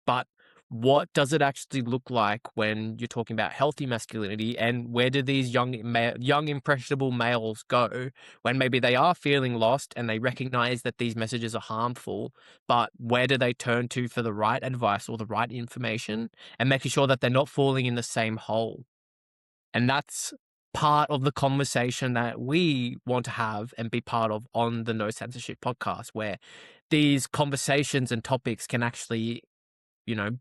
But what does it actually look like when you're talking about healthy masculinity, and where do these young impressionable males go when maybe they are feeling lost and they recognize that these messages are harmful, but where do they turn to for the right advice or the right information, and making sure that they're not falling in the same hole? And that's part of the conversation that we want to have and be part of on the No Censorship podcast, where these conversations and topics can actually,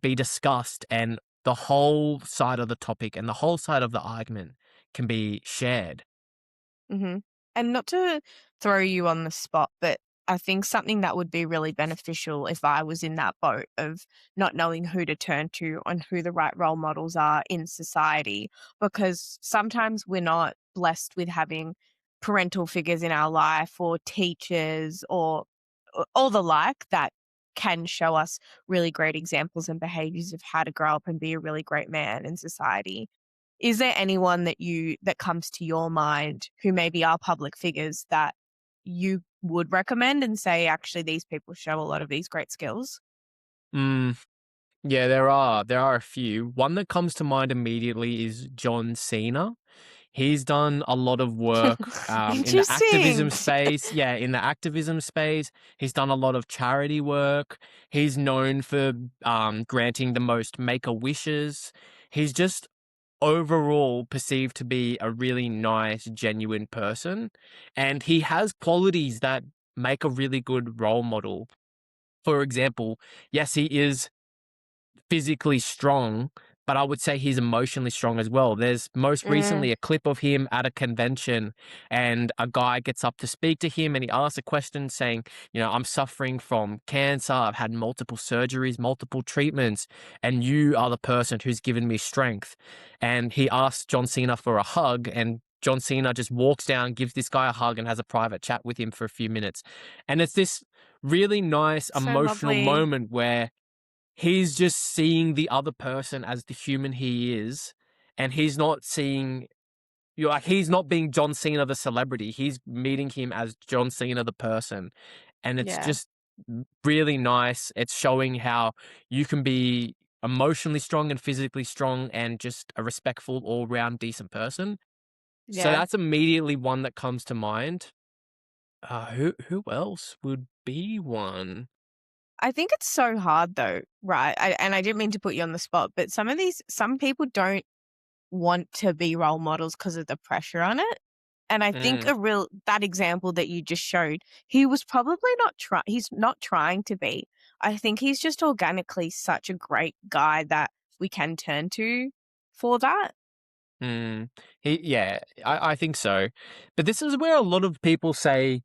be discussed, and the whole side of the topic and the whole side of the argument can be shared. Mhm. And not to throw you on the spot, but I think something that would be really beneficial if I was in that boat of not knowing who to turn to and who the right role models are in society, because sometimes we're not blessed with having parental figures in our life or teachers or the like that can show us really great examples and behaviors of how to grow up and be a really great man in society. Is there anyone that comes to your mind who maybe are public figures that you would recommend and say, "Actually, these people show a lot of these great skills?" Mm, yeah, there are a few. One that comes to mind immediately is John Cena. He's done a lot of work in the activism Interesting. space. Yeah, in the activism space, he's done a lot of charity work. He's known for granting the most make a wishes. He's just overall perceived to be a really nice, genuine person, and he has qualities that make a really good role model. For example, yes, he is physically strong, but I would say he's emotionally strong as well. There's most Mm, recently a clip of him at a convention, and a guy gets up to speak to him, and he asks a question saying, I'm suffering from cancer. I've had multiple surgeries, multiple treatments, and you are the person who's given me strength. And he asks John Cena for a hug, and John Cena just walks down, gives this guy a hug, and has a private chat with him for a few minutes. And it's this really nice so emotional lovely. moment where he's just seeing the other person as the human he is, and he's not seeing like, he's not being John Cena the celebrity. He's meeting him as John Cena the person. And it's Yeah, just really nice. It's showing how you can be emotionally strong and physically strong and just a respectful, all round decent person. So yeah. that's immediately one that comes to mind. Who else would be one? I think it's so hard though, right? And I didn't mean to put you on the spot, but some people don't want to be role models because of the pressure on it. And I think Mm. that example that you just showed, he was probably he's not trying to be. I think he's just organically such a great guy that we can turn to for that. Mm. Yeah, I think so. But this is where a lot of people say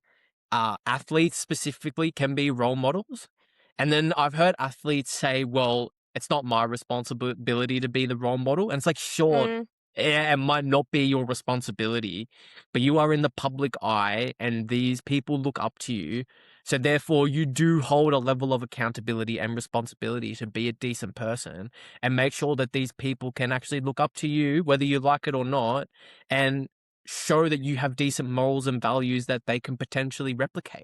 athletes specifically can be role models. And then I've heard athletes say, well, it's not my responsibility to be the role model. And it's like, sure, Mm, it might not be your responsibility, but you are in the public eye and these people look up to you. So therefore, you do hold a level of accountability and responsibility to be a decent person and make sure that these people can actually look up to you, whether you like it or not, and show that you have decent morals and values that they can potentially replicate.